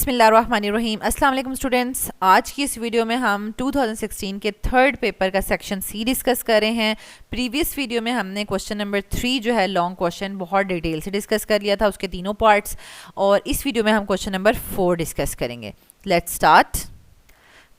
बिस्मिल्लाहिर्रहमानिर्रहीम। अस्सलाम वालेकुम स्टूडेंट्स, आज की इस वीडियो में हम 2016 के थर्ड पेपर का सेक्शन सी डिस्कस कर रहे हैं। प्रीवियस वीडियो में हमने क्वेश्चन नंबर 3 जो है लॉन्ग क्वेश्चन बहुत डिटेल से डिस्कस कर लिया था, उसके तीनों पार्ट्स, और इस वीडियो में हम क्वेश्चन नंबर 4 डिस्कस करेंगे। Let's start.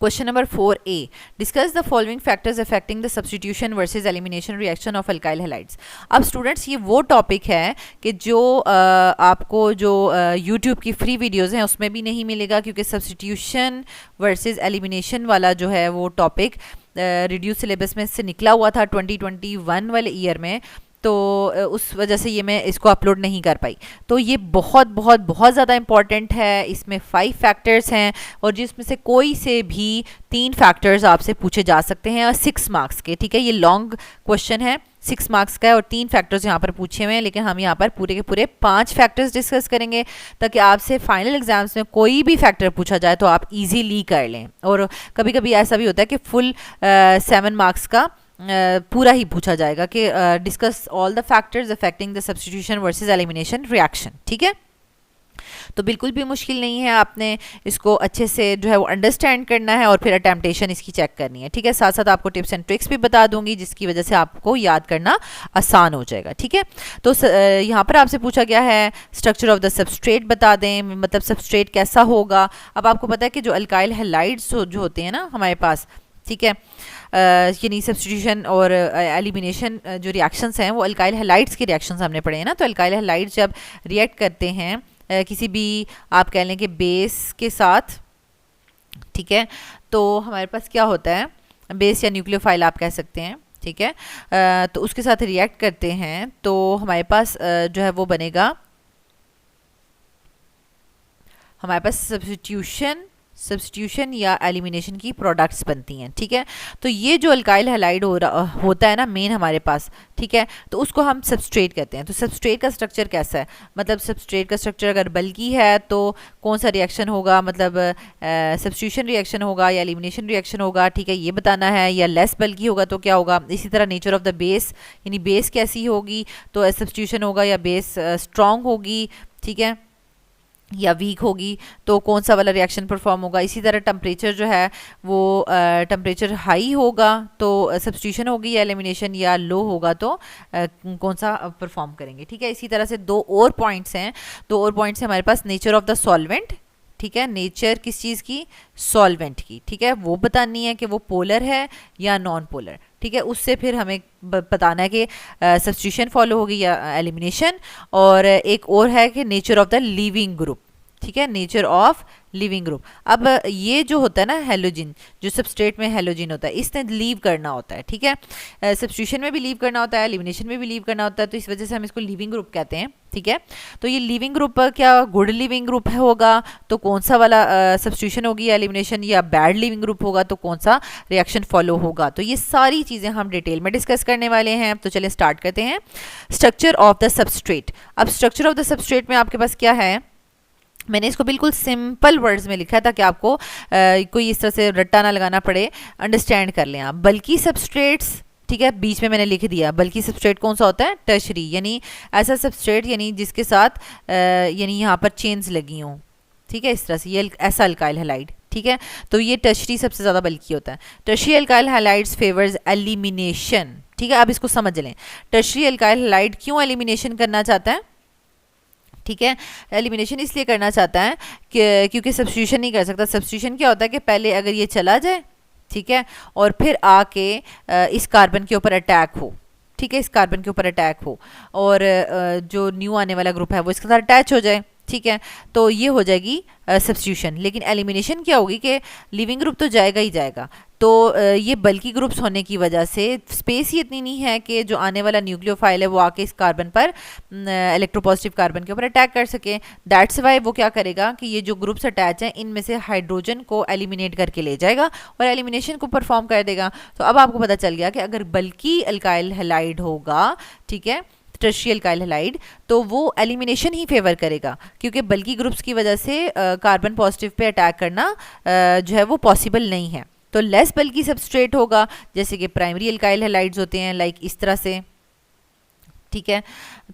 Question number 4A. Discuss the following factors affecting the substitution versus elimination reaction of alkyl halides. अब स्टूडेंट्स ये वो टॉपिक है कि जो आपको जो यूट्यूब की फ्री वीडियोस हैं उसमें भी नहीं मिलेगा, क्योंकि सब्सटीट्यूशन वर्सेस एलिमिनेशन वाला जो है वो टॉपिक रिड्यूस सिलेबस में से निकला हुआ था 2021 वाले ईयर में, तो उस वजह से ये मैं इसको अपलोड नहीं कर पाई। तो ये बहुत बहुत बहुत ज़्यादा इंपॉर्टेंट है। इसमें 5 फैक्टर्स हैं और जिसमें से कोई से भी 3 फैक्टर्स आपसे पूछे जा सकते हैं और 6 मार्क्स के। ठीक है, ये लॉन्ग क्वेश्चन है, 6 मार्क्स का है और 3 फैक्टर्स यहाँ पर पूछे हुए हैं, लेकिन हम यहाँ पर पूरे के पूरे 5 फैक्टर्स डिस्कस करेंगे ताकि आपसे फाइनल एग्जाम्स में कोई भी फैक्टर पूछा जाए तो आप इजीली कर लें। और कभी कभी ऐसा भी होता है कि फुल 7 मार्क्स का पूरा ही पूछा जाएगा कि discuss all the factors affecting the substitution versus elimination reaction. ठीक है, तो बिल्कुल भी मुश्किल नहीं है, आपने इसको अच्छे से जो है वो अंडरस्टैंड करना है और फिर अटेम्पटेशन इसकी चेक करनी है। ठीक है, साथ साथ आपको टिप्स एंड ट्रिक्स भी बता दूंगी जिसकी वजह से आपको याद करना आसान हो जाएगा। ठीक है, तो यहाँ पर आपसे पूछा गया है स्ट्रक्चर ऑफ द सबस्ट्रेट बता दें, मतलब सबस्ट्रेट कैसा होगा। अब आपको पता है कि जो अल्काइल हैलाइड्स जो होते हैं ना हमारे पास, ठीक है, यानी सब्स्टिट्यूशन और एलिमिनेशन जो रिएक्शंस हैं वो अल्काइल हैलाइड्स के रिएक्शंस हमने पढ़े हैं ना। तो अल्काइल हैलाइड्स जब रिएक्ट करते हैं किसी भी आप कह लें कि बेस के साथ, ठीक है, तो हमारे पास क्या होता है, बेस या न्यूक्लियोफाइल आप कह सकते हैं। ठीक है, तो उसके साथ रिएक्ट करते हैं तो हमारे पास जो है वो बनेगा, हमारे पास सब्स्टिट्यूशन या एलिमिनेशन की प्रोडक्ट्स बनती हैं। ठीक है, तो ये जो अल्काइल हैलाइड होता है ना मेन हमारे पास, ठीक है, तो उसको हम सबस्ट्रेट कहते हैं। तो सबस्ट्रेट का स्ट्रक्चर कैसा है, मतलब सबस्ट्रेट का स्ट्रक्चर अगर बल्की है तो कौन सा रिएक्शन होगा, मतलब सब्स्टिट्यूशन रिएक्शन होगा या एलिमिनेशन रिएक्शन होगा, ठीक है, ये बताना है। या लेस बल्की होगा तो क्या होगा। इसी तरह नेचर ऑफ द बेस, यानी बेस कैसी होगी, तो सब्स्टिट्यूशन होगा या बेस स्ट्रॉन्ग होगी, ठीक है, या वीक होगी तो कौन सा वाला रिएक्शन परफॉर्म होगा। इसी तरह टेम्परेचर जो है वो टेम्परेचर हाई होगा तो सब्स्टिट्यूशन होगी या एलिमिनेशन, या लो होगा तो कौन सा परफॉर्म करेंगे। ठीक है, इसी तरह से 2 और पॉइंट्स हैं, 2 और पॉइंट्स हैं हमारे पास। नेचर ऑफ द सॉल्वेंट, ठीक है, नेचर किस चीज़ की, सॉल्वेंट की, ठीक है, वो बतानी है कि वो पोलर है या नॉन पोलर। ठीक है, उससे फिर हमें बताना है कि सब्स्टिट्यूशन फॉलो होगी या एलिमिनेशन। और एक और है कि nature of the leaving group, ठीक है, नेचर ऑफ लिविंग ग्रुप। अब ये जो होता है ना हैलोजन, जो सबस्ट्रेट में हैलोजन होता है, इसने लीव करना होता है। ठीक है, सब्स्टिट्यूशन में भी लीव करना होता है, एलिमिनेशन में भी लीव करना होता है, तो इस वजह से हम इसको लिविंग ग्रुप कहते हैं। ठीक है, तो ये लिविंग ग्रुप क्या गुड लिविंग ग्रुप होगा तो कौन सा वाला सब्स्टिट्यूशन होगी या एलिमिनेशन, या बैड लिविंग ग्रुप होगा तो कौन सा रिएक्शन फॉलो होगा। तो ये सारी चीज़ें हम डिटेल में डिस्कस करने वाले हैं। तो चलिए स्टार्ट करते हैं। Structure of the substrate. अब स्ट्रक्चर ऑफ द सबस्ट्रेट में आपके पास क्या है, मैंने इसको बिल्कुल सिंपल वर्ड्स में लिखा है ताकि आपको कोई इस तरह से रट्टा ना लगाना पड़े, अंडरस्टैंड कर लें आप। बल्कि सबस्ट्रेट्स, ठीक है, बीच में मैंने लिख दिया बल्कि सबस्ट्रेट कौन सा होता है, टर्शरी, यानी ऐसा सबस्ट्रेट यानी जिसके साथ यानी यहाँ पर चेन्स लगी हों। ठीक है, इस तरह से ये ऐसा अल्काइल हैलाइड। ठीक है, तो ये टर्शरी सबसे ज़्यादा बल्कि होता है। Tertiary alkyl halides favours elimination. ठीक है, अब इसको समझ लें, टर्शरी अल्काइल हैलाइड क्यों एलिमिनेशन करना चाहता है। ठीक है, एलिमिनेशन इसलिए करना चाहता है कि क्योंकि सब्स्टिट्यूशन नहीं कर सकता। सब्स्टिट्यूशन क्या होता है कि पहले अगर ये चला जाए, ठीक है, और फिर आके इस कार्बन के ऊपर अटैक हो, ठीक है, इस कार्बन के ऊपर अटैक हो और जो न्यू आने वाला ग्रुप है वो इसके साथ अटैच हो जाए। ठीक है, तो ये हो जाएगी सब्स्टिट्यूशन। लेकिन एलिमिनेशन क्या होगी कि लिविंग ग्रुप तो जाएगा ही जाएगा, तो ये बल्कि ग्रुप्स होने की वजह से स्पेस ही इतनी नहीं है कि जो आने वाला न्यूक्लियोफाइल है वो आके इस कार्बन पर इलेक्ट्रोपॉजिटिव कार्बन के ऊपर अटैक कर सके। दैट्स वाई वो क्या करेगा कि ये जो ग्रुप्स अटैच हैं इनमें से हाइड्रोजन को एलिमिनेट करके ले जाएगा और एलिमिनेशन को परफॉर्म कर देगा। तो अब आपको पता चल गया कि अगर बल्कि अल्काइल हैलाइड होगा, ठीक है, टर्शियल अल्काइल हैलाइड, तो वो एलिमिनेशन ही फेवर करेगा, क्योंकि बल्कि ग्रुप्स की वजह से कार्बन पॉजिटिव पे अटैक करना जो है वो पॉसिबल नहीं है। तो लेस बल्कि सबस्ट्रेट होगा, जैसे कि प्राइमरी अल्काइल हैलाइड्स होते हैं, लाइक इस तरह से, ठीक है।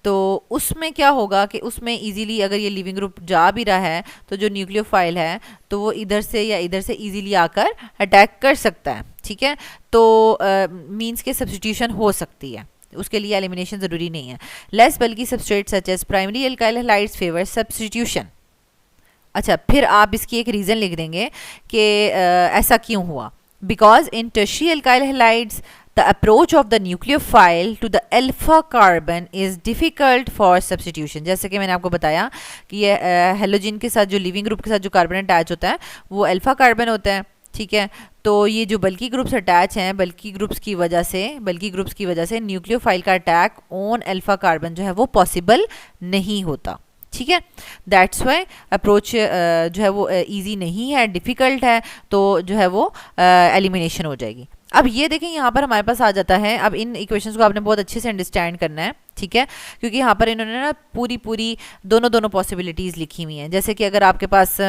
तो उसमें क्या होगा कि उसमें इजीली अगर ये लिविंग ग्रुप जा भी रहा है तो जो न्यूक्लियोफाइल है तो वो इधर से या इधर से इजीली आकर अटैक कर सकता है। ठीक है, तो मींस के सब्स्टिट्यूशन हो सकती है, उसके लिए एलिमिनेशन ज़रूरी नहीं है। लेस बल्कि substrate such as primary alkyl halides favour substitution. अच्छा, फिर आप इसकी एक रीज़न लिख देंगे कि ऐसा क्यों हुआ। Because in tertiary alkyl halides the approach of the nucleophile to the alpha carbon is difficult for substitution। जैसे कि मैंने आपको बताया कि ये हेलोजन के साथ जो लिविंग ग्रुप के साथ जो कार्बन अटैच होता है वो अल्फा कार्बन होता है। ठीक है, तो ये जो बल्की ग्रुप्स अटैच हैं, बल्की ग्रुप्स की वजह से न्यूक्लियोफाइल का अटैक ऑन अल्फा कार्बन जो है वो पॉसिबल नहीं होता। ठीक है, दैट्स वाई अप्रोच जो है वो इजी नहीं है, डिफ़िकल्ट है, तो जो है वो एलिमिनेशन हो जाएगी। अब ये देखें यहाँ पर हमारे पास आ जाता है, अब इन इक्वेशंस को आपने बहुत अच्छे से अंडरस्टैंड करना है। ठीक है, क्योंकि यहाँ पर इन्होंने ना पूरी दोनों पॉसिबिलिटीज़ लिखी हुई हैं। जैसे कि अगर आपके पास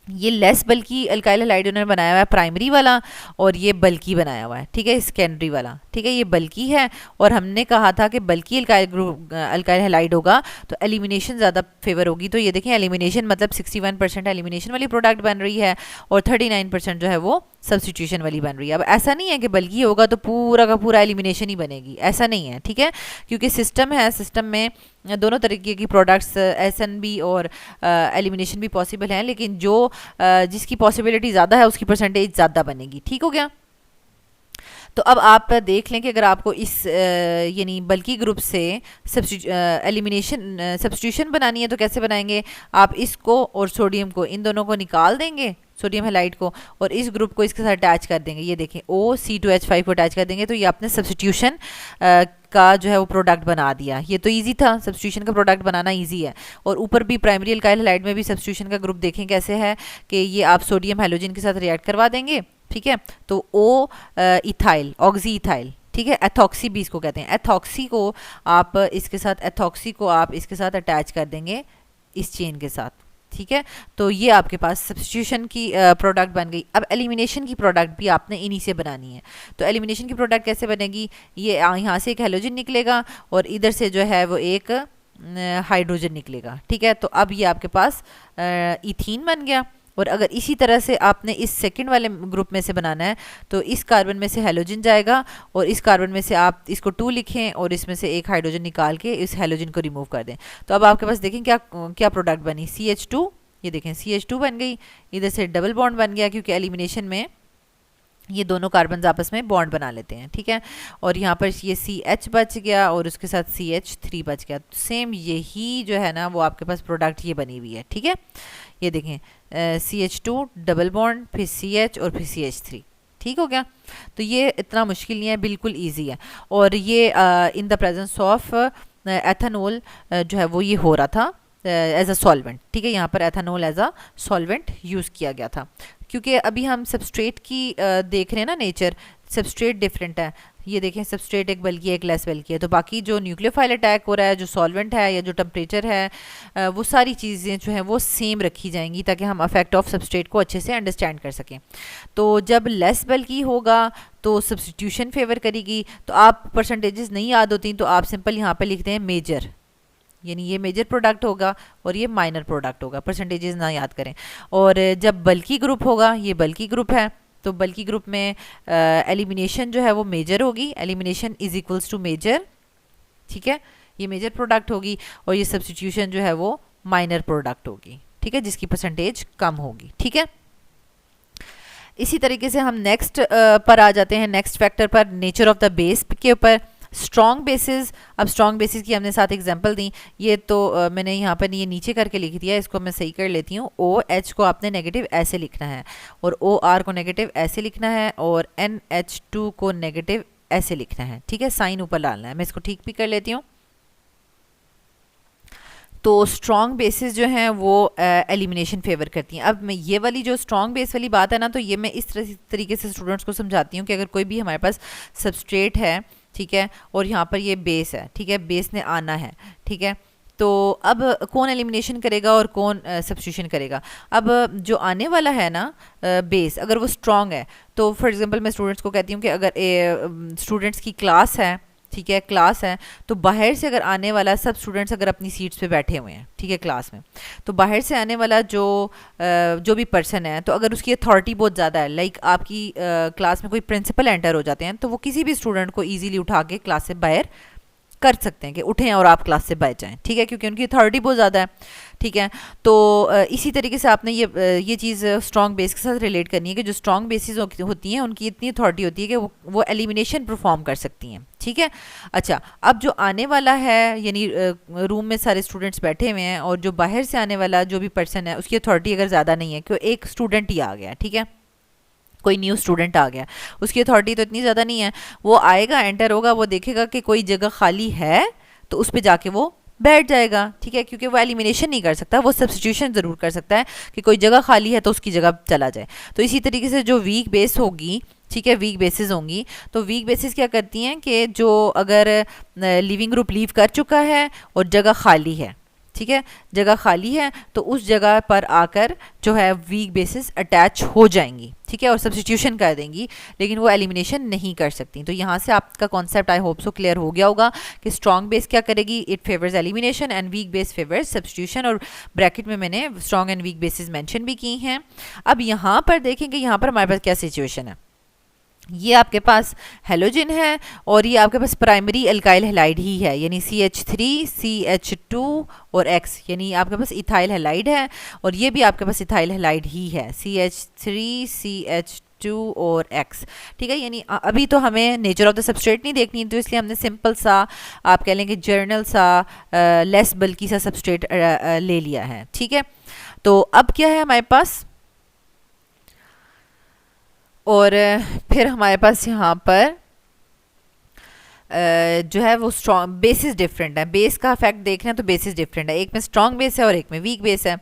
ये लेस बल्कि अल्काइल हैलाइड उन्होंने बनाया हुआ है प्राइमरी वाला, और ये बल्कि बनाया हुआ है। ठीक है, सेकेंडरी वाला। ठीक है, ये बल्कि है और हमने कहा था कि बल्कि अल्काइल हैलाइड होगा तो एलिमिनेशन ज़्यादा फेवर होगी। तो ये देखें एलिमिनेशन मतलब 61% एलिमिनेशन वाली प्रोडक्ट बन रही है और 39% जो है वो सब्स्टिट्यूशन वाली बन रही है। अब ऐसा नहीं है कि बल्कि होगा तो पूरा का पूरा एलिमिनेशन ही बनेगी, ऐसा नहीं है। ठीक है, क्योंकि सिस्टम है, सिस्टम में दोनों तरीके की प्रोडक्ट्स एसएनबी और एलिमिनेशन भी पॉसिबल हैं, लेकिन जो जिसकी पॉसिबिलिटी ज़्यादा है उसकी परसेंटेज ज़्यादा बनेगी। ठीक हो गया। तो अब आप देख लें कि अगर आपको इस यानी बल्कि ग्रुप से सब्स्टिट्यूशन बनानी है तो कैसे बनाएंगे। आप इसको और सोडियम को, इन दोनों को निकाल देंगे, सोडियम हैलाइड को, और इस ग्रुप को इसके साथ अटैच कर देंगे। ये देखें OC2H5 को अटैच कर देंगे तो ये आपने सब्स्टिट्यूशन का जो है वो प्रोडक्ट बना दिया। ये तो इजी था, सब्स्टिट्यूशन का प्रोडक्ट बनाना इजी है। और ऊपर भी प्राइमरी अल्काइल हैलाइड में भी सब्स्टिट्यूशन का ग्रुप देखें कैसे है कि ये आप सोडियम हैलोजन के साथ रिएक्ट करवा देंगे। ठीक है, तो O इथाइल, ऑक्सी इथाइल, ठीक है, एथॉक्सी भी इसको कहते हैं। एथॉक्सी को आप इसके साथ अटैच कर देंगे इस चेन के साथ। ठीक है, तो ये आपके पास सब्स्टिट्यूशन की प्रोडक्ट बन गई। अब एलिमिनेशन की प्रोडक्ट भी आपने इन्हीं से बनानी है। तो एलिमिनेशन की प्रोडक्ट कैसे बनेगी, ये यहाँ से एक हैलोजन निकलेगा और इधर से जो है वो एक हाइड्रोजन निकलेगा। ठीक है, तो अब ये आपके पास इथीन बन गया। और अगर इसी तरह से आपने इस सेकंड वाले ग्रुप में से बनाना है तो इस कार्बन में से हैलोजन जाएगा और इस कार्बन में से आप इसको 2 लिखें और इसमें से एक हाइड्रोजन निकाल के इस हैलोजन को रिमूव कर दें। तो अब आपके पास देखें क्या प्रोडक्ट बनी, CH2। ये देखें CH2 बन गई, इधर से डबल बॉन्ड बन गया क्योंकि एलिमिनेशन में ये दोनों कार्बन आपस में बॉन्ड बना लेते हैं। ठीक है, और यहाँ पर ये CH बच गया और उसके साथ CH3 बच गया। सेम यही जो है ना वो आपके पास प्रोडक्ट ये बनी हुई है। ठीक है, ये देखें CH2 डबल बॉन्ड, फिर CH और फिर CH3। ठीक हो गया। तो ये इतना मुश्किल नहीं है, बिल्कुल ईजी है। और ये इन द प्रेजेंस ऑफ एथेनॉल जो है वो ये हो रहा था एज अ सॉल्वेंट। ठीक है, यहाँ पर ethanol as a solvent use किया गया था क्योंकि अभी हम सबस्ट्रेट की देख रहे हैं ना नेचर, सबस्ट्रेट डिफरेंट है। ये देखें सबस्ट्रेट एक बल्कि एक लेस बल्कि है, तो बाकी जो न्यूक्लियोफाइल अटैक हो रहा है, जो सॉल्वेंट है या जो टेम्परेचर है, वो सारी चीज़ें जो हैं वो सेम रखी जाएंगी ताकि हम अफेक्ट ऑफ सबस्ट्रेट को अच्छे से अंडरस्टैंड कर सकें। तो जब लेस बल्कि होगा तो सब्स्टिट्यूशन फेवर करेगी। तो आप परसेंटेजेस नहीं याद होती तो आप सिंपल यहाँ पर लिखते हैं मेजर, यानी ये मेजर प्रोडक्ट होगा और ये माइनर प्रोडक्ट होगा, परसेंटेजेस ना याद करें। और जब बल्कि ग्रुप होगा, ये बल्कि ग्रुप है तो बल्कि ग्रुप में एलिमिनेशन जो है वो मेजर होगी, elimination is equals to major. ठीक है, ये मेजर प्रोडक्ट होगी और ये सब्स्टिट्यूशन जो है वो माइनर प्रोडक्ट होगी। ठीक है, जिसकी परसेंटेज कम होगी। ठीक है, इसी तरीके से हम नेक्स्ट पर आ जाते हैं, नेक्स्ट फैक्टर पर, नेचर ऑफ द बेस के ऊपर। स्ट्रॉन्ग बेसिस, अब स्ट्रॉन्ग बेसिस की हमने साथ एग्जांपल दी। ये तो मैंने यहाँ पर ये नीचे करके लिख दिया, इसको मैं सही कर लेती हूँ। OH को आपने नेगेटिव ऐसे लिखना है और OR को नेगेटिव ऐसे लिखना है और NH2 को नेगेटिव ऐसे लिखना है। ठीक है, साइन ऊपर डालना है। मैं इसको ठीक भी कर लेती हूँ। तो स्ट्रॉन्ग बेसिस जो हैं वो एलिमिनेशन फेवर करती हैं। अब मैं ये वाली जो स्ट्रॉन्ग बेस वाली बात है ना, तो ये मैं इस तरीके से स्टूडेंट्स को समझाती हूँ कि अगर कोई भी हमारे पास सबस्ट्रेट है, ठीक है, और यहाँ पर ये बेस है, ठीक है, बेस ने आना है। ठीक है, तो अब कौन एलिमिनेशन करेगा और कौन सब्स्टिट्यूशन करेगा। अब जो आने वाला है ना बेस, अगर वो स्ट्रॉन्ग है तो फॉर एग्जांपल मैं स्टूडेंट्स को कहती हूँ कि अगर स्टूडेंट्स की क्लास है, ठीक है, क्लास है, तो बाहर से अगर आने वाला सब स्टूडेंट्स अगर अपनी सीट्स पे बैठे हुए हैं, ठीक है, क्लास में, तो बाहर से आने वाला जो भी पर्सन है, तो अगर उसकी अथॉरिटी बहुत ज़्यादा है, लाइक आपकी क्लास में कोई प्रिंसिपल एंटर हो जाते हैं, तो वो किसी भी स्टूडेंट को ईजिली उठा के क्लास से बाहर कर सकते हैं कि उठें और आप क्लास से बच जाएं, ठीक है, क्योंकि उनकी अथॉरिटी बहुत ज़्यादा है, ठीक है। तो इसी तरीके से आपने ये चीज़ स्ट्रॉन्ग बेस के साथ रिलेट करनी है कि जो स्ट्रॉन्ग बेसिस होती हैं उनकी इतनी अथॉरिटी होती है कि वो एलिमिनेशन परफॉर्म कर सकती हैं, ठीक है। अच्छा, अब जो आने वाला है, यानी रूम में सारे स्टूडेंट्स बैठे हुए हैं और जो बाहर से आने वाला जो भी पर्सन है उसकी अथॉरिटी अगर ज़्यादा नहीं है, क्योंकि एक स्टूडेंट ही आ गया, ठीक है, कोई न्यू स्टूडेंट आ गया, उसकी अथॉरिटी तो इतनी ज़्यादा नहीं है, वो आएगा, एंटर होगा, वो देखेगा कि कोई जगह खाली है तो उस पर जाके वो बैठ जाएगा, ठीक है, क्योंकि वो एलिमिनेशन नहीं कर सकता, वो सब्स्टिट्यूशन ज़रूर कर सकता है कि कोई जगह खाली है तो उसकी जगह चला जाए। तो इसी तरीके से जो वीक बेस होगी, ठीक है, वीक बेसिस होंगी, तो वीक बेसिस क्या करती हैं कि जो अगर लिविंग ग्रुप लीव कर चुका है और जगह खाली है, ठीक है, जगह खाली है, तो उस जगह पर आकर जो है वीक बेसिस अटैच हो जाएंगी, ठीक है, और सब्स्टिट्यूशन कर देंगी, लेकिन वो एलिमिनेशन नहीं कर सकती। तो यहाँ से आपका concept I hope so clear हो गया होगा कि स्ट्रॉन्ग बेस क्या करेगी, it favours elimination and weak base favours substitution, और ब्रैकेट में मैंने strong and weak bases mention भी की हैं। अब यहाँ पर देखेंगे, यहाँ पर हमारे पास क्या सिचुएशन है, ये आपके पास हेलोजन है और ये आपके पास प्राइमरी अल्काइल हैलाइड ही है, यानी CH3 CH2 और X, यानी आपके पास इथाइल हैलाइड है, और ये भी आपके पास इथाइल हैलाइड ही है, CH3 CH2 और X, ठीक है। यानी अभी तो हमें नेचर ऑफ द सबस्ट्रेट नहीं देखनी, तो इसलिए हमने सिंपल सा, आप कह लेंगे जर्नल सा, लेस बल्कि सा सबस्ट्रेट ले लिया है, ठीक है। तो अब क्या है हमारे पास, और फिर हमारे पास यहाँ पर जो है वो स्ट्रॉन्ग बेसिस डिफरेंट है, बेस का फैक्ट देख रहे हैं तो बेसिस डिफरेंट है, एक में स्ट्रॉन्ग बेस है और एक में वीक बेस है।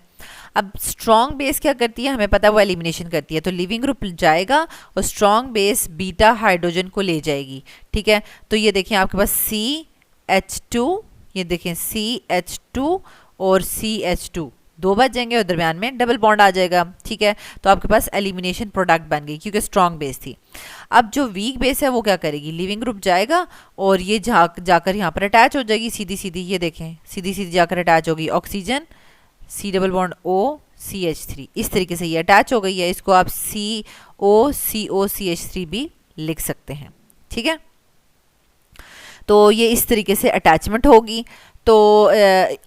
अब स्ट्रॉन्ग बेस क्या करती है, हमें पता है वो एलिमिनेशन करती है, तो लिविंग ग्रुप जाएगा और स्ट्रॉन्ग बेस बीटा हाइड्रोजन को ले जाएगी, ठीक है। तो ये देखें आपके पास CH2, ये देखें CH2 और CH2 दो बच जाएंगे और दरमियान में डबल बॉन्ड आ जाएगा, ठीक है। तो आपके पास एलिमिनेशन प्रोडक्ट बन गई क्योंकि स्ट्रॉन्ग बेस थी। अब जो वीक बेस है वो क्या करेगी, लिविंग ग्रुप जाएगा और ये जाकर यहाँ पर अटैच हो जाएगी सीधी सीधी, ये देखें सीधी सीधी जाकर अटैच होगी, oxygen C double bond O CH3, इस तरीके से ये अटैच हो गई है, इसको आप COCOCH3 भी लिख सकते हैं, ठीक है। तो ये इस तरीके से अटैचमेंट होगी। तो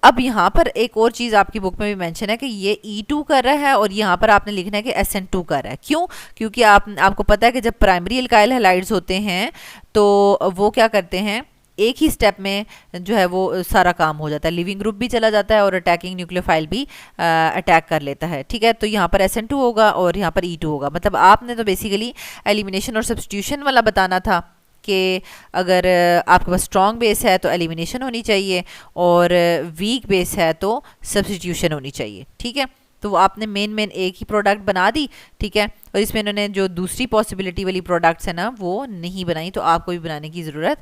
अब यहाँ पर एक और चीज़ आपकी बुक में भी मेंशन है कि ये E2 कर रहा है और यहाँ पर आपने लिखना है कि SN2 कर रहा है। क्यों? क्योंकि आपको पता है कि जब प्राइमरी अल्काइल हैलाइड्स होते हैं तो वो क्या करते हैं, एक ही स्टेप में जो है वो सारा काम हो जाता है, लिविंग ग्रुप भी चला जाता है और अटैकिंग न्यूक्लियोफाइल भी अटैक कर लेता है, ठीक है। तो यहाँ पर SN2 होगा और यहाँ पर E2 होगा। मतलब आपने तो बेसिकली एलिमिनेशन और सब्स्टिट्यूशन वाला बताना था कि अगर आपके पास स्ट्रॉन्ग बेस है तो एलिमिनेशन होनी चाहिए और वीक बेस है तो सब्स्टिट्यूशन होनी चाहिए, ठीक है। तो वो आपने मेन एक ही प्रोडक्ट बना दी, ठीक है, और इसमें इन्होंने जो दूसरी पॉसिबिलिटी वाली प्रोडक्ट्स है ना वो नहीं बनाई, तो आपको भी बनाने की ज़रूरत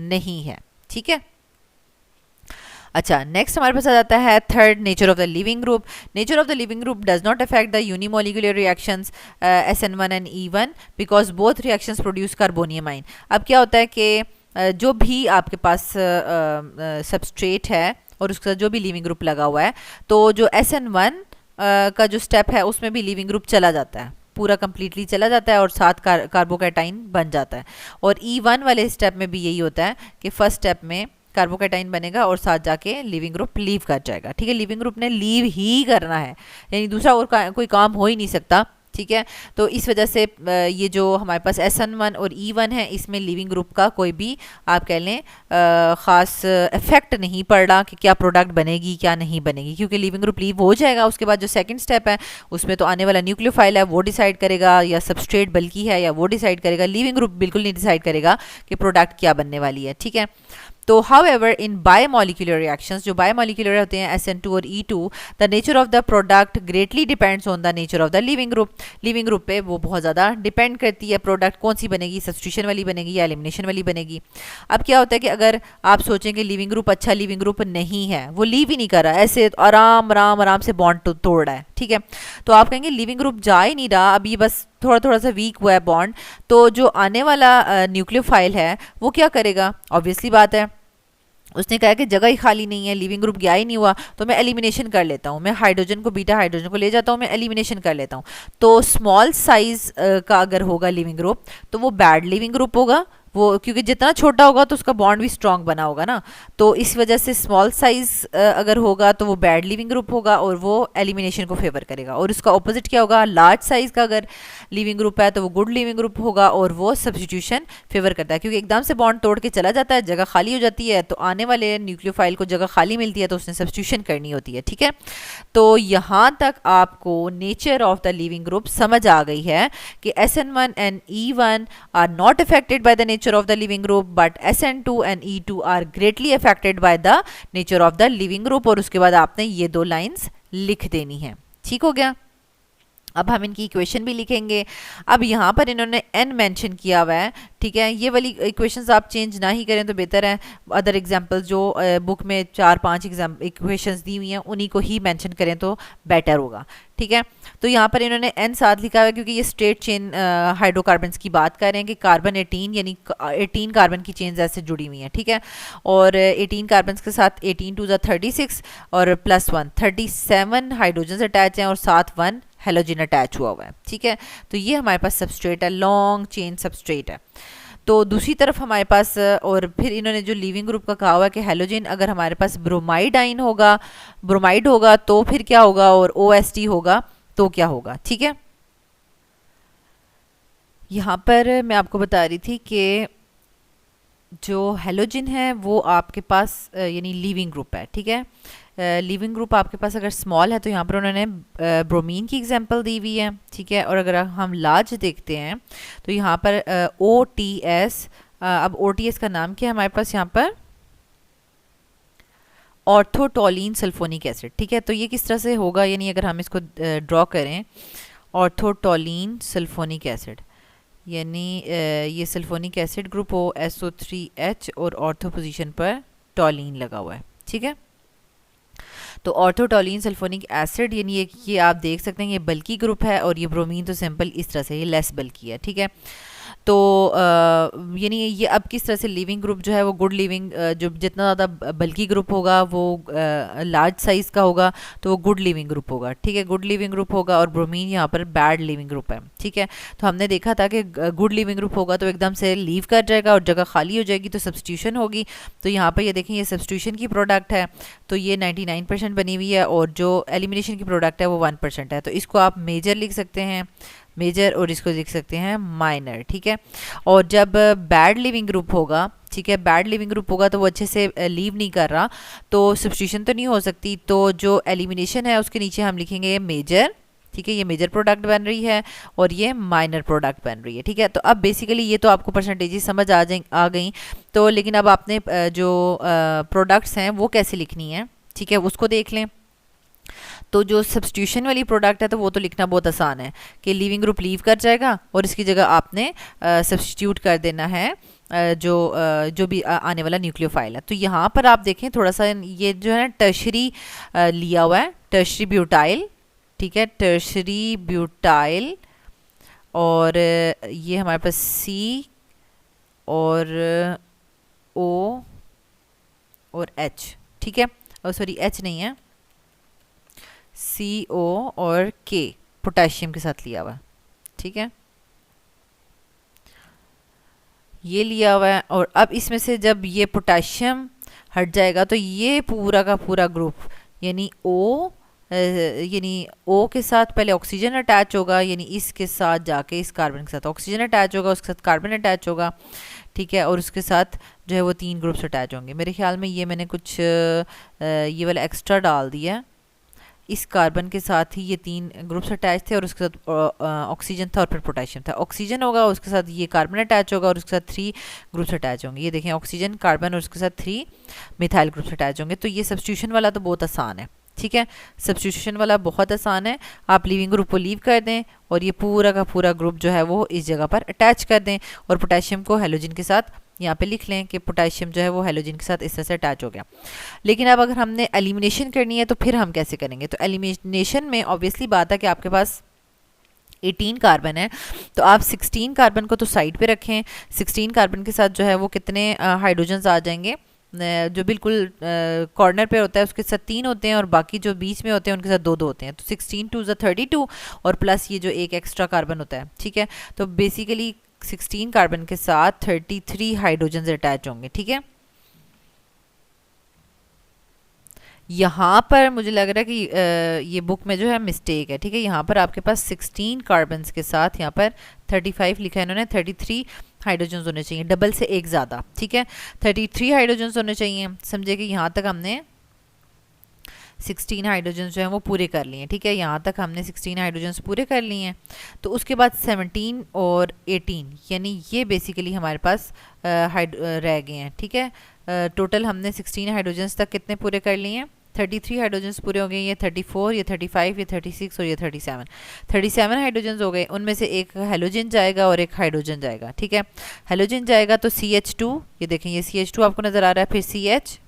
नहीं है, ठीक है। अच्छा, नेक्स्ट हमारे पास आ जाता है third, nature of the leaving group. Nature of the leaving group does not affect the unimolecular reactions SN1 and E1 because both reactions produce carbonium ion. अब क्या होता है कि जो भी आपके पास सबस्ट्रेट है और उसका जो भी लिविंग ग्रुप लगा हुआ है, तो जो SN1 का जो स्टेप है उसमें भी लिविंग ग्रुप चला जाता है, पूरा कंप्लीटली चला जाता है और साथ कार्बोकैटाइन बन जाता है। और E1 वाले स्टेप में भी यही होता है कि फर्स्ट स्टेप में कार्बोकैटाइन बनेगा और साथ जाके लिविंग ग्रुप लीव कर जाएगा, ठीक है। लिविंग ग्रुप ने लीव ही करना है, यानी दूसरा और कोई काम हो ही नहीं सकता, ठीक है। तो इस वजह से ये जो हमारे पास SN1 और E1 है इसमें लिविंग ग्रुप का कोई भी आप कह लें ख़ास इफेक्ट नहीं पड़ रहा कि क्या प्रोडक्ट बनेगी क्या नहीं बनेगी, क्योंकि लिविंग ग्रुप लीव हो जाएगा। उसके बाद जो सेकंड स्टेप है उसमें तो आने वाला न्यूक्लियोफाइल है वो डिसाइड करेगा, या सबस्ट्रेट बल्कि है या वो डिसाइड करेगा। लिविंग ग्रुप बिल्कुल नहीं डिसाइड करेगा कि प्रोडक्ट क्या बनने वाली है, ठीक है। तो हाउएवर इन बायोमोलिकुलर रिएक्शंस, जो बायोमोलिकुलर होते हैं SN2 और E2, the nature of the product greatly depends on the nature of the leaving group. Leaving group पे वो बहुत ज़्यादा डिपेंड करती है प्रोडक्ट कौन सी बनेगी, सब्स्टिट्यूशन वाली बनेगी या एलिमिनेशन वाली बनेगी। अब क्या होता है कि अगर आप सोचें कि लिविंग ग्रुप अच्छा लिविंग ग्रुप नहीं है, वो लीव ही नहीं कर रहा, ऐसे आराम से बॉन्ड तोड़ रहा है, ठीक है, तो आप कहेंगे लिविंग ग्रुप जा ही नहीं रहा, अब ये बस थोड़ा थोड़ा सा वीक हुआ है बॉन्ड, तो जो आने वाला न्यूक्लियोफाइल है वो क्या करेगा, ऑब्वियसली बात है, उसने कहा कि जगह ही खाली नहीं है, लिविंग ग्रुप गया ही नहीं हुआ, तो मैं एलिमिनेशन कर लेता हूँ, मैं हाइड्रोजन को, बीटा हाइड्रोजन को ले जाता हूँ, मैं एलिमिनेशन कर लेता हूँ। तो स्मॉल साइज का अगर होगा लिविंग ग्रुप तो वो बैड लिविंग ग्रुप होगा, वो क्योंकि जितना छोटा होगा तो उसका बॉन्ड भी स्ट्रांग बना होगा ना, तो इस वजह से स्मॉल साइज अगर होगा तो वो बैड लिविंग ग्रुप होगा और वो एलिमिनेशन को फेवर करेगा। और उसका ऑपोजिट क्या होगा, लार्ज साइज का अगर लिविंग ग्रुप है तो वो गुड लिविंग ग्रुप होगा और वो सब्स्टिट्यूशन फेवर करता है, क्योंकि एकदम से बॉन्ड तोड़ के चला जाता है, जगह खाली हो जाती है, तो आने वाले न्यूक्लियोफाइल को जगह खाली मिलती है तो उसने सब्स्टिट्यूशन करनी होती है। ठीक है, तो यहाँ तक आपको nature of the leaving group समझ आ गई है कि SN1 and E1 are not affected by the nature of the living group, but SN2 and E2 are greatly affected by the nature of the living group। और उसके बाद आपने ये दो लाइंस लिख देनी है। ठीक हो गया, अब हम इनकी इक्वेशन भी लिखेंगे। अब यहाँ पर इन्होंने n मेंशन किया हुआ है, ठीक है, ये वाली इक्वेशंस आप चेंज ना ही करें तो बेहतर है। अदर एग्जांपल्स जो बुक में 4-5 इक्वेशंस दी हुई हैं उन्हीं को ही मेंशन करें तो बेटर होगा। ठीक है, तो यहाँ पर इन्होंने n साथ लिखा हुआ है क्योंकि ये स्ट्रेट चेन हाइड्रोकार्बन्स की बात कर रहे हैं कि कार्बन 18 यानी 18 कार्बन की चेन्स ऐसे जुड़ी हुई हैं। ठीक है, और 18 कार्बन्स के साथ 18 2 36 और +1 37 हाइड्रोजन अटैच हैं और साथ 1 हेलोजन अटैच हुआ है। ठीक है, तो ये हमारे पास सबस्ट्रेट है, लॉन्ग चेन सबस्ट्रेट है। तो दूसरी तरफ हमारे पास, और फिर इन्होंने जो लिविंग ग्रुप का कहा हुआ है कि हेलोजन अगर हमारे पास ब्रोमाइड आइन होगा, ब्रोमाइड होगा तो फिर क्या होगा, और OST होगा तो क्या होगा। ठीक है, यहाँ पर मैं आपको बता रही थी कि जो हेलोजन है वो आपके पास यानी लिविंग ग्रुप है। ठीक है, लिविंग ग्रुप आपके पास अगर स्मॉल है तो यहाँ पर उन्होंने ब्रोमीन की एग्जांपल दी हुई है। ठीक है, और अगर हम लार्ज देखते हैं तो यहाँ पर OTS, अब OTS का नाम क्या है हमारे पास यहाँ पर, ऑर्थोटोलिन सल्फोनिक एसिड। ठीक है, तो ये किस तरह से होगा, यानी अगर हम इसको ड्रॉ करें, ऑर्थोटोलिन सल्फोनिक एसिड, यानी ये सल्फोनिक एसिड ग्रुप हो SO3H और ऑर्थो पोजीशन पर टोलिन लगा हुआ है। ठीक है, तो ऑर्थोटोलिन सल्फोनिक एसिड यानी ये आप देख सकते हैं ये बल्की ग्रुप है, और ये ब्रोमीन तो सिंपल इस तरह से ये लेस बल्की है। ठीक है, तो यानी ये अब किस तरह से लिविंग ग्रुप जो है वो गुड लिविंग, जो जितना ज़्यादा बल्की ग्रुप होगा वो लार्ज साइज़ का होगा तो वो गुड लिविंग ग्रुप होगा। ठीक है, गुड लिविंग ग्रुप होगा, और ब्रोमीन यहाँ पर बैड लिविंग ग्रुप है। ठीक है, तो हमने देखा था कि गुड लिविंग ग्रुप होगा तो एकदम से लीव कर जाएगा और जगह खाली हो जाएगी तो सब्स्टिट्यूशन होगी। तो यहाँ पर ये देखें ये सब्स्टिट्यूशन की प्रोडक्ट है, तो ये 99% बनी हुई है, और जो एलिमिनेशन की प्रोडक्ट है वो 1% है। तो इसको आप मेजर लिख सकते हैं, मेजर, और इसको लिख सकते हैं माइनर। ठीक है, और जब बैड लिविंग ग्रुप होगा, ठीक है, बैड लिविंग ग्रुप होगा तो वो अच्छे से लीव नहीं कर रहा तो सब्स्टिट्यूशन तो नहीं हो सकती, तो जो एलिमिनेशन है उसके नीचे हम लिखेंगे ये मेजर। ठीक है, ये मेजर प्रोडक्ट बन रही है और ये माइनर प्रोडक्ट बन रही है। ठीक है, तो अब बेसिकली ये तो आपको परसेंटेजेस समझ आ गई, तो लेकिन अब आपने जो प्रोडक्ट्स हैं वो कैसे लिखनी है, ठीक है, उसको देख लें। तो जो सब्स्टिट्यूशन वाली प्रोडक्ट है तो वो तो लिखना बहुत आसान है कि लिविंग ग्रुप लीव कर जाएगा और इसकी जगह आपने सब्स्टिट्यूट कर देना है जो भी आने वाला न्यूक्लियोफाइल है। तो यहाँ पर आप देखें थोड़ा सा ये जो है ना टर्शरी लिया हुआ है, टर्शरी ब्यूटाइल। ठीक है, टर्शरी ब्यूटाइल, और ये हमारे पास C और O और H। ठीक है, और सॉरी H नहीं है, CO और K पोटेशियम के साथ लिया हुआ है। ठीक है, ये लिया हुआ है, और अब इसमें से जब ये पोटेशियम हट जाएगा तो ये पूरा का पूरा ग्रुप यानी O के साथ पहले ऑक्सीजन अटैच होगा, यानी इसके साथ जाके इस कार्बन के साथ ऑक्सीजन अटैच होगा, उसके साथ कार्बन अटैच होगा। ठीक है, और उसके साथ जो है वो 3 ग्रुप्स अटैच होंगे। मेरे ख्याल में ये मैंने कुछ ये वाला एक्स्ट्रा डाल दिया है, इस कार्बन के साथ ही ये 3 ग्रुप्स अटैच थे और उसके साथ ऑक्सीजन था और फिर पोटेशियम था। ऑक्सीजन होगा उसके साथ ये कार्बन अटैच होगा और उसके साथ 3 ग्रुप्स अटैच होंगे। ये देखें ऑक्सीजन, कार्बन और उसके साथ 3 मिथाइल ग्रुप्स अटैच होंगे। तो ये सब्स्टिट्यूशन वाला तो बहुत आसान है। ठीक है, सब्स्टिट्यूशन वाला बहुत आसान है, आप लिविंग ग्रुप को लीव कर दें और ये पूरा का पूरा ग्रुप जो है वो इस जगह पर अटैच कर दें, और पोटेशियम को हेलोजन के साथ यहाँ पे लिख लें कि पोटेशियम जो है वो हेलोजन के साथ इस तरह से अटैच हो गया। लेकिन अब अगर हमने एलिमिनेशन करनी है तो फिर हम कैसे करेंगे? तो एलिमिनेशन में ऑब्वियसली बात है कि आपके पास 18 कार्बन है, तो आप 16 कार्बन को तो साइड पे रखें। 16 कार्बन के साथ जो है वो कितने हाइड्रोजन्स आ जाएंगे, जो बिल्कुल कॉर्नर पे होता है उसके साथ 3 होते हैं, और बाकी जो बीच में होते हैं उनके साथ 2 होते हैं। तो 16 टू 32 और प्लस ये जो एक एक्स्ट्रा कार्बन होता है, ठीक है। तो बेसिकली 16 कार्बन के साथ 33 हाइड्रोजन अटैच होंगे, ठीक है। यहाँ पर मुझे लग रहा है कि ये बुक में जो है मिस्टेक है, ठीक है। यहाँ पर आपके पास 16 कार्बन्स के साथ यहाँ पर 35 लिखा है इन्होंने, 33 हाइड्रोजन्स होने चाहिए, डबल से एक ज़्यादा, ठीक है। 33 हाइड्रोजन्स होने चाहिए। समझे कि यहाँ तक हमने 16 हाइड्रोजन्स जो हैं वो पूरे कर लिए हैं, ठीक है। यहाँ तक हमने 16 हाइड्रोजन्स पूरे कर लिए हैं। तो उसके बाद 17 और 18 यानी ये बेसिकली हमारे पास रह गए हैं, ठीक है। टोटल हमने 16 हाइड्रोजन्स तक कितने पूरे कर लिए हैं, 33 हाइड्रोजन्स पूरे हो गए। ये 34, ये 35, ये 36 और ये 37 हाइड्रोजन्स हो गए। उनमें से एक हेलोजन जाएगा और एक हाइड्रोजन जाएगा, ठीक है। हेलोजन जाएगा तो CH2, ये देखें ये CH2 आपको नज़र आ रहा है, फिर CH,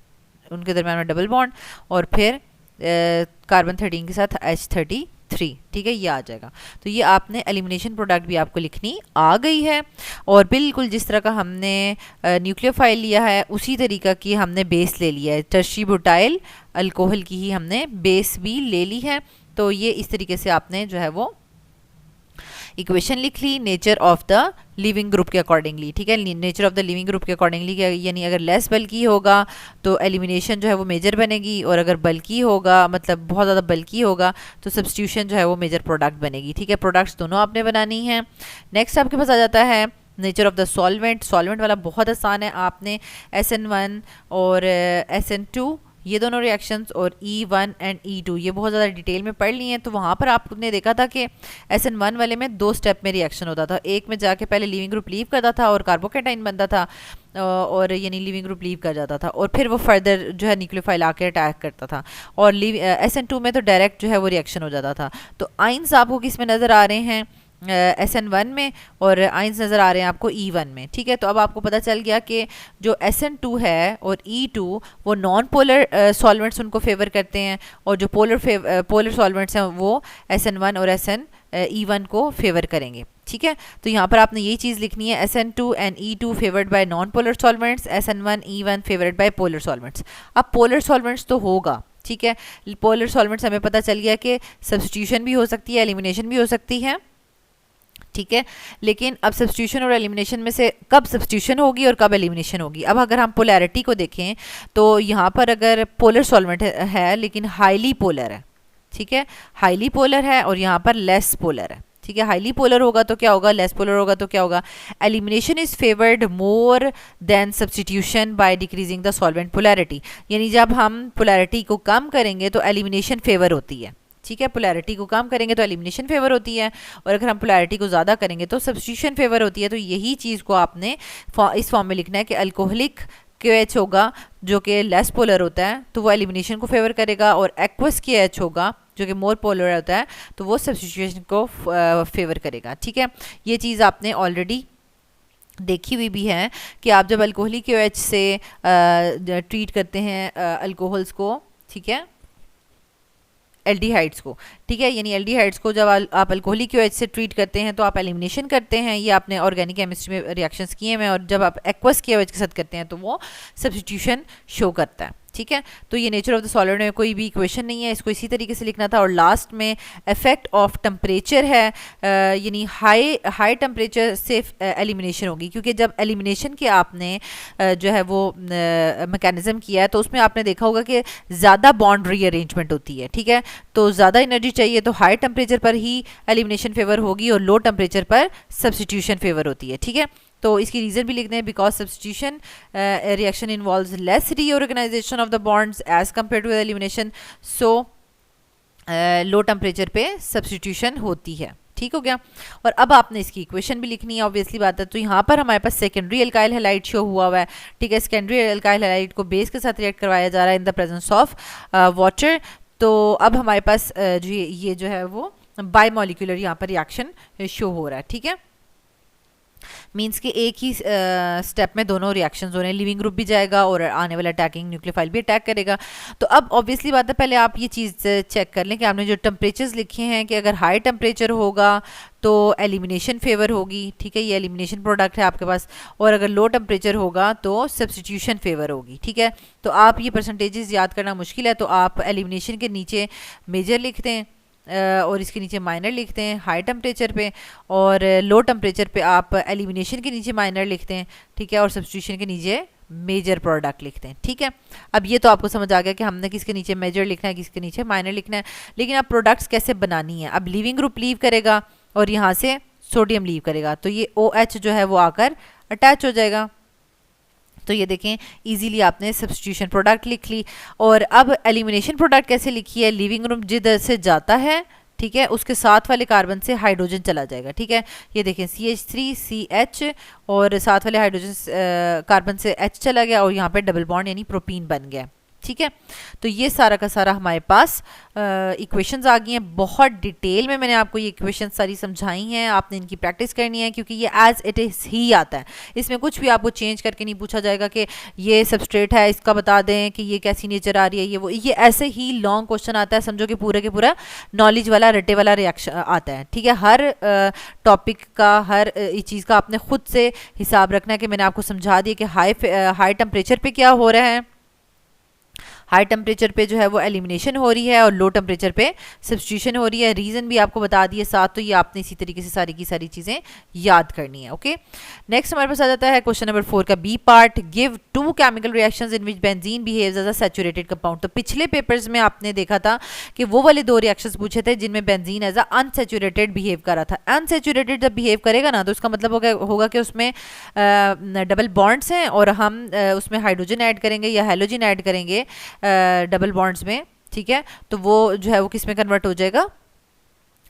उनके दरम्यान में डबल बॉन्ड, और फिर कार्बन 13 के साथ H33, ठीक है, ये आ जाएगा। तो ये आपने एलिमिनेशन प्रोडक्ट भी आपको लिखनी आ गई है। और बिल्कुल जिस तरह का हमने न्यूक्लियोफाइल लिया है उसी तरीका की हमने बेस ले लिया है, टर्शी ब्यूटाइल अल्कोहल की ही हमने बेस भी ले ली है। तो ये इस तरीके से आपने जो है वो इक्वेशन लिख ली nature of the leaving group के अकॉर्डिंगली, ठीक है। Nature of the leaving group के अकॉर्डिंगली, यानी अगर लेस बल्की होगा तो एलिमिनेशन जो है वो मेजर बनेगी, और अगर बल्की होगा मतलब बहुत ज़्यादा बल्की होगा तो सब्स्टिट्यूशन जो है वो मेजर प्रोडक्ट बनेगी, ठीक है। प्रोडक्ट्स दोनों आपने बनानी है। नेक्स्ट आपके पास आ जाता है nature of the solvent. Solvent वाला बहुत आसान है, आपने SN1 और SN2 ये दोनों रिएक्शंस और E1 एंड E2 ये बहुत ज़्यादा डिटेल में पढ़ लिए हैं। तो वहाँ पर आपने देखा था कि SN1 वाले में 2 स्टेप में रिएक्शन होता था। एक में जाके पहले लिविंग ग्रुप लीव करता था और कार्बोकेटाइन बनता था, और यानी लिविंग ग्रुप लीव कर जाता था, और फिर वो फर्दर जो है न्यूक्लियोफाइल आके अटैक करता था। और SN2 में तो डायरेक्ट जो है वो रिएक्शन हो जाता था। तो आइंस आपको किस में नज़र आ रहे हैं, SN1 में, और आइंस नज़र आ रहे हैं आपको E1 में, ठीक है। तो अब आपको पता चल गया कि जो SN2 है और E2 वो नॉन पोलर सॉल्वेंट्स उनको फेवर करते हैं, और जो पोलर सॉल्वेंट्स हैं वो SN1 और E1 को फेवर करेंगे, ठीक है। तो यहाँ पर आपने यही चीज़ लिखनी है, SN2 and E2 favoured by non polar solvents, SN1 E1 favoured by polar solvents. अब पोलर सॉल्वेंट्स तो होगा, ठीक है। पोलर सॉल्वेंट्स हमें पता चल गया कि सब्स्टिट्यूशन भी हो सकती है, एलिमिनेशन भी हो सकती है, ठीक है। लेकिन अब सब्स्टिट्यूशन और एलिमिनेशन में से कब सब्स्टिट्यूशन होगी और कब एलिमिनेशन होगी। अब अगर हम पोलैरिटी को देखें तो यहाँ पर अगर पोलर सॉल्वेंट है लेकिन हाईली पोलर है, ठीक है, हाईली पोलर है, और यहाँ पर लेस पोलर है, ठीक है। हाईली पोलर होगा तो क्या होगा, लेस पोलर होगा तो क्या होगा, elimination is favoured more than substitution by decreasing the solvent polarity. यानी जब हम पोलैरिटी को कम करेंगे तो एलिमिनेशन फेवर होती है, ठीक है। पोलैरिटी को कम करेंगे तो एलिमिनेशन फेवर होती है, और अगर हम पोलैरिटी को ज़्यादा करेंगे तो सब्स्टिट्यूशन फेवर होती है। तो यही चीज़ को आपने इस फॉर्म में लिखना है कि अल्कोहलिक KOH होगा जो कि लेस पोलर होता है तो वो एलिमिनेशन को फेवर करेगा, और एक्वस KOH होगा जो कि मोर पोलर होता है तो वो सब्स्टिट्यूशन को फेवर करेगा, ठीक है। ये चीज़ आपने ऑलरेडी देखी हुई भी है कि आप जब अल्कोहलिक KOH से ट्रीट करते हैं अल्कोहल्स को, ठीक है, एल्डिहाइड्स को, ठीक है, यानी एल्डिहाइड्स को जब आप अल्कोहलिक KOH से ट्रीट करते हैं तो आप एलिमिनेशन करते हैं, ये आपने ऑर्गेनिक केमिस्ट्री में रिएक्शंस किए हैं, और जब आप एक्वस KOH के साथ करते हैं तो वो सब्स्टिट्यूशन शो करता है, ठीक है। तो ये नेचर ऑफ द सॉलिड में कोई भी इक्वेशन नहीं है, इसको इसी तरीके से लिखना था। और लास्ट में इफेक्ट ऑफ टेम्परेचर है, यानी हाई टेम्परेचर से एलिमिनेशन होगी, क्योंकि जब एलिमिनेशन के आपने जो है वो मैकेनिज्म किया है तो उसमें आपने देखा होगा कि ज़्यादा बॉन्ड रीअरेंजमेंट होती है, ठीक है। तो ज़्यादा एनर्जी चाहिए तो हाई टेम्परेचर पर ही एलिमिनेशन फेवर होगी, और लो टेम्परेचर पर सब्स्टिट्यूशन फेवर होती है, ठीक है। तो इसकी रीज़न भी लिखते हैं, because substitution reaction involves less reorganisation of the bonds as compare to elimination, so low temperature पे सब्स्टिट्यूशन होती है, ठीक हो गया। और अब आपने इसकी इक्वेशन भी लिखनी है, ऑब्वियसली बात है। तो यहाँ पर हमारे पास सेकेंडरी अल्काइल हैलाइड शो हुआ हुआ है, ठीक है। सेकेंडरी अल्काइल हैलाइड को बेस के साथ रिएक्ट करवाया जा रहा है इन द प्रेजेंस ऑफ वाटर। तो अब हमारे पास जो ये जो है वो बाई मॉलिक्यूलर यहाँ पर रिएक्शन शो हो रहा है, ठीक है। मीन्स कि एक ही स्टेप में दोनों रिएक्शंस हो रहे हैं, लिविंग ग्रुप भी जाएगा और आने वाला अटैकिंग न्यूक्लियोफाइल भी अटैक करेगा। तो अब ऑब्वियसली बात है, पहले आप ये चीज़ चेक कर लें कि आपने जो टेम्परेचर्स लिखे हैं कि अगर हाई टेम्परेचर होगा तो एलिमिनेशन फेवर होगी, ठीक है, ये एलिमिनेशन प्रोडक्ट है आपके पास। और अगर लो टेम्परेचर होगा तो सब्स्टिट्यूशन फेवर होगी, ठीक है। तो आप ये परसेंटेजेस याद करना मुश्किल है, तो आप एलिमिनेशन के नीचे मेजर लिखते हैं और इसके नीचे माइनर लिखते हैं हाई टेम्परेचर पे, और लो टेम्परेचर पे आप एलिमिनेशन के नीचे माइनर लिखते हैं, ठीक है, और सब्स्टिट्यूशन के नीचे मेजर प्रोडक्ट लिखते हैं, ठीक है। अब ये तो आपको समझ आ गया कि हमने किसके नीचे मेजर लिखना है, किसके नीचे माइनर लिखना है। लेकिन अब प्रोडक्ट्स कैसे बनानी है, अब लीविंग ग्रुप लीव करेगा और यहाँ से सोडियम लीव करेगा, तो ये OH जो है वो आकर अटैच हो जाएगा। तो ये देखें इजीली आपने सब्स्टिट्यूशन प्रोडक्ट लिख ली। और अब एलिमिनेशन प्रोडक्ट कैसे लिखी है, लिविंग ग्रुप जिधर से जाता है, ठीक है, उसके साथ वाले कार्बन से हाइड्रोजन चला जाएगा, ठीक है। ये देखें CH3CH और साथ वाले हाइड्रोजन कार्बन से H चला गया और यहाँ पे डबल बॉन्ड यानी प्रोपीन बन गया, ठीक है। तो ये सारा का सारा हमारे पास इक्वेशंस आ गई हैं। बहुत डिटेल में मैंने आपको ये इक्वेशंस सारी समझाई हैं, आपने इनकी प्रैक्टिस करनी है क्योंकि ये एज इट इज़ ही आता है, इसमें कुछ भी आपको चेंज करके नहीं पूछा जाएगा कि ये सबस्ट्रेट है इसका बता दें कि ये कैसी नेचर आ रही है, ये ऐसे ही लॉन्ग क्वेश्चन आता है, समझो कि पूरे के पूरा नॉलेज वाला रटे वाला रिएक्शन आता है, ठीक है। हर टॉपिक का हर चीज़ का आपने खुद से हिसाब रखना है कि मैंने आपको समझा दिया कि हाई टेम्परेचर पे क्या हो रहा है, हाई टेम्परेचर पे जो है वो एलिमिनेशन हो रही है और लो टेम्परेचर पे सब्स्टिट्यूशन हो रही है, रीज़न भी आपको बता दिए साथ, तो ये आपने इसी तरीके से सारी की सारी चीज़ें याद करनी है, ओके। नेक्स्ट हमारे पास आ जाता है क्वेश्चन नंबर 4 का B part, give 2 chemical reactions in which benzene behaves as a saturated compound. तो पिछले पेपर्स में आपने देखा था कि वो वाले 2 रिएक्शंस पूछे थे जिनमें benzene as a unsaturated behave कर रहा था। अनसैचुरेटेड जब बिहेव करेगा ना तो उसका मतलब होगा कि उसमें डबल बॉन्ड्स हैं और हम उसमें हाइड्रोजन ऐड करेंगे या हैलोजन ऐड करेंगे डबल बॉन्ड्स में, ठीक है। तो वो जो है वो किस में कन्वर्ट हो जाएगा,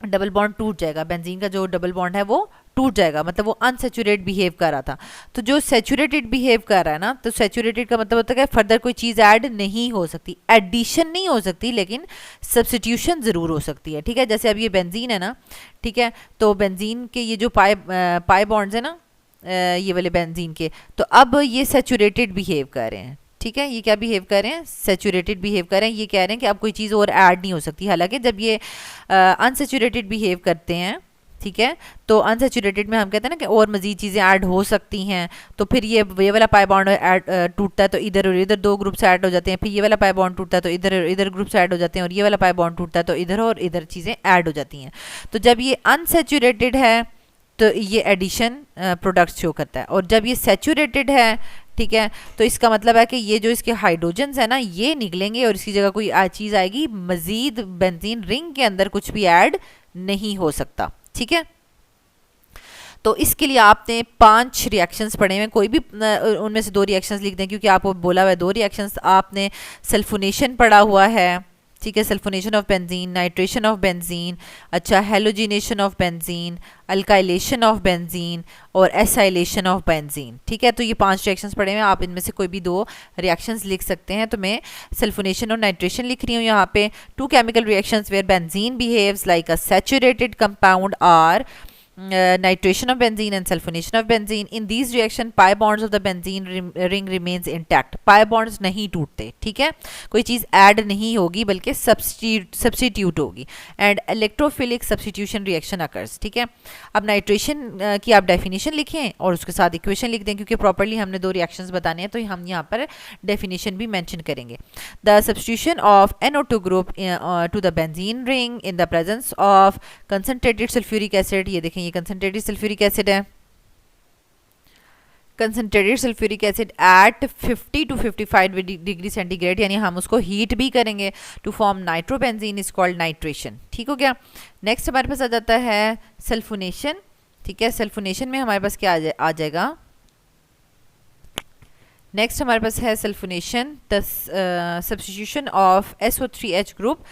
डबल बॉन्ड टूट जाएगा, बेंजीन का जो डबल बॉन्ड है वो टूट जाएगा, मतलब वो अनसैचुरेटेड बिहेव कर रहा था। तो जो सैचुरेटेड बिहेव कर रहा है ना, तो सैचुरेटेड का मतलब होता है कि फर्दर कोई चीज़ ऐड नहीं हो सकती, एडिशन नहीं हो सकती, लेकिन सब्स्टिट्यूशन ज़रूर हो सकती है, ठीक है। जैसे अब ये बेंजीन है ना, ठीक है, तो बेंजीन के ये जो पाई बॉन्ड्स है ना ये वाले बेंजीन के, तो अब ये सैचुरेटेड बिहेव कर रहे हैं, ठीक है। ये क्या बिहेव कर रहे हैं, सैचुरेटेड बिहेव कर रहे हैं। ये कह रहे हैं कि अब कोई चीज़ और ऐड नहीं हो सकती, हालांकि जब ये अनसैचुरेटेड बिहेव करते हैं, ठीक है, तो अनसैचुरेटेड में हम कहते हैं ना कि और मज़ीद चीज़ें ऐड हो सकती हैं, तो फिर ये वाला पाई बॉन्ड टूटता है तो इधर और इधर 2 ग्रुप्स ऐड हो जाते हैं, फिर ये वाला पाई बॉन्ड टूटता है तो इधर और इधर ग्रुप्स ऐड हो जाते हैं, और ये वाला पाई बॉन्ड टूटता है तो इधर और इधर चीज़ें ऐड हो जाती हैं। तो जब ये अनसैचुरेटेड है तो ये एडिशन प्रोडक्ट्स शो करता है, और जब ये सैचुरेटेड है, ठीक है, तो इसका मतलब है कि ये जो इसके हाइड्रोजन्स है ना ये निकलेंगे और इसकी जगह कोई चीज़ आएगी, मजीद बेंजीन रिंग के अंदर कुछ भी ऐड नहीं हो सकता, ठीक है। तो इसके लिए आपने 5 रिएक्शंस पढ़े हुए, कोई भी उनमें से 2 रिएक्शंस लिख दें क्योंकि आपको बोला हुआ है 2 रिएक्शंस। आपने सल्फोनेशन पढ़ा हुआ है, ठीक है, sulphonation of benzene, nitration of benzene, अच्छा halogenation of benzene, alkylation of benzene और एसाइलेशन ऑफ बेंजीन, ठीक है। तो ये 5 रिएक्शंस पढ़े हुए हैं, आप इनमें से कोई भी 2 रिएक्शंस लिख सकते हैं। तो मैं सल्फोनेशन और नाइट्रेशन लिख रही हूँ यहाँ पे। 2 chemical reactions where benzene behaves like a saturated compound are nitration of benzene and sulfonation of benzene. In these reaction pi bonds of the benzene ring remains intact. pi bonds नहीं टूटते, ठीक है, कोई चीज़ ऐड नहीं होगी बल्कि substitute होगी, and electrophilic substitution reaction occurs, ठीक है। अब नाइट्रेशन की आप डेफिनेशन लिखें और उसके साथ इक्वेशन लिख दें क्योंकि प्रॉपर्ली हमने 2 रिएक्शंस बताने हैं, तो हम यहाँ पर डेफिनेशन भी मेंशन करेंगे। The substitution of NO2 group to the benzene ring in the presence of concentrated sulphuric acid, ये देखें कंसंट्रेटेड सल्फ्यूरिक एसिड है, concentrated sulphuric acid at 50 to 55 degree centigrade, यानी हम उसको हीट भी करेंगे to form nitrobenzene is called nitration, ठीक हो गया। नेक्स्ट हमारे पास आ जाता है सल्फोनेशन, ठीक है। सल्फोनेशन में हमारे पास क्या आ जाएगा, नेक्स्ट हमारे पास है sulphonation, the substitution of SO3H group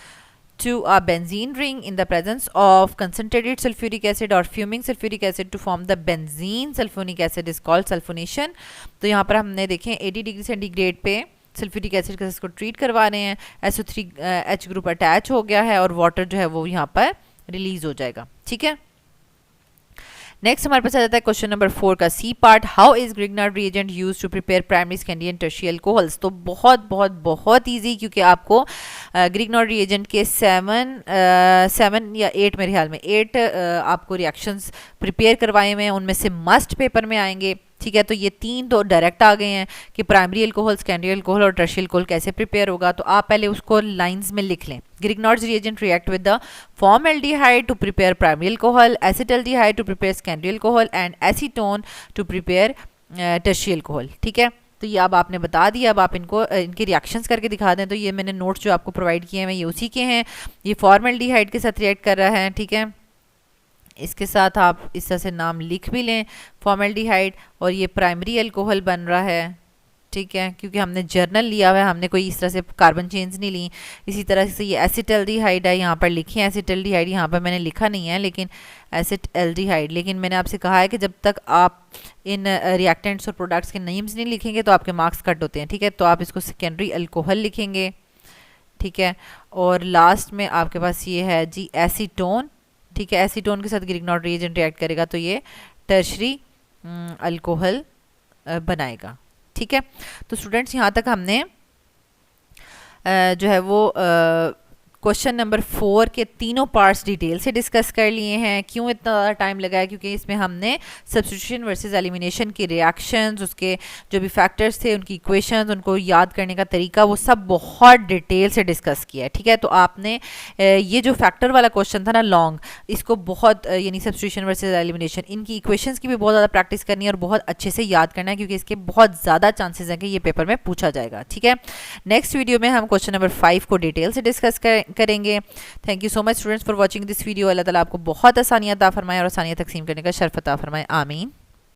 to a benzene ring in the presence of concentrated sulfuric acid or fuming sulfuric acid to form the benzene sulfonic acid is called sulfonation। तो यहाँ पर हमने देखें 80 degree centigrade पे sulphuric acid का इसको treat करवा रहे हैं, SO3H ग्रुप अटैच हो गया है और वाटर जो है वो यहाँ पर रिलीज हो जाएगा, ठीक है। नेक्स्ट हमारे पास आ जाता है क्वेश्चन नंबर 4 का C part, how is Grignard reagent used to prepare primary secondary and tertiary alcohols. तो बहुत बहुत बहुत इजी, क्योंकि आपको ग्रिग्नॉर्ड रिएजेंट के 7 या 8 मेरे ख्याल में 8 आपको रिएक्शंस प्रिपेयर करवाए हुए हैं, उनमें से मस्ट पेपर में आएंगे। ठीक है, तो ये 3 तो डायरेक्ट आ गए हैं कि प्राइमरी अल्कोहल, सेकेंडरी अल्कोहल और टर्शियरी अल्कोहल कैसे प्रिपेयर होगा। तो आप पहले उसको लाइंस में लिख लें। Grignard's reagent react with the formaldehyde to prepare primary alcohol, acetaldehyde to prepare secondary alcohol and acetone to prepare tertiary alcohol. ठीक है, तो ये अब आपने बता दिया। अब आप इनको इनके रिएक्शंस करके दिखा दें। तो ये मैंने नोट्स जो आपको प्रोवाइड किए हैं ये उसी के हैं। ये फॉर्मल्डिहाइड के साथ रिएक्ट कर रहा है। ठीक है, इसके साथ आप इस तरह से नाम लिख भी लें फॉर्मल्डिहाइड, और ये प्राइमरी अल्कोहल बन रहा है। ठीक है, क्योंकि हमने जर्नल लिया हुआ है, हमने कोई इस तरह से कार्बन चेन्स नहीं ली। इसी तरह से ये एसिटल्डिहाइड है, यहाँ पर लिखे हैं एसिटल्डिहाइड, यहाँ पर मैंने लिखा नहीं है लेकिन एसिटल्डिहाइड। लेकिन मैंने आपसे कहा है कि जब तक आप इन रिएक्टेंट्स और प्रोडक्ट्स के नेम्स नहीं लिखेंगे तो आपके मार्क्स कट होते हैं। ठीक है, तो आप इसको सेकेंडरी अल्कोहल लिखेंगे। ठीक है, और लास्ट में आपके पास ये है जी एसीटोन। ठीक है, एसीटोन के साथ ग्रिग्नॉर्ड रिएजेंट रिएक्ट करेगा तो ये टर्शरी अल्कोहल बनाएगा। ठीक है, तो स्टूडेंट्स यहाँ तक हमने जो है वो क्वेश्चन नंबर 4 के तीनों पार्ट्स डिटेल से डिस्कस कर लिए हैं। क्यों इतना ज़्यादा टाइम लगा है? क्योंकि इसमें हमने सब्स्टिट्यूशन वर्सेस एलिमिनेशन के रिएक्शंस, उसके जो भी फैक्टर्स थे, उनकी इक्वेशंस, उनको याद करने का तरीका, वो सब बहुत डिटेल से डिस्कस किया है। ठीक है, तो आपने ये जो फैक्टर वाला क्वेश्चन था ना लॉन्ग, इसको बहुत यानी सब्स्टिट्यूशन वर्सेस एलिमिनेशन, इनकी इक्वेशंस की भी बहुत ज़्यादा प्रैक्टिस करनी है और बहुत अच्छे से याद करना है, क्योंकि इसके बहुत ज़्यादा चांसेस हैं कि ये पेपर में पूछा जाएगा। ठीक है, नेक्स्ट वीडियो में हम क्वेश्चन नंबर 5 को डिटेल से डिस्कस करेंगे। Thank you so much students for watching this video. अल्लाह ताला आपको बहुत आसानियां अता फरमाए और आसानियां तकसीम करने का शर्फ अता फरमाए। आमीन।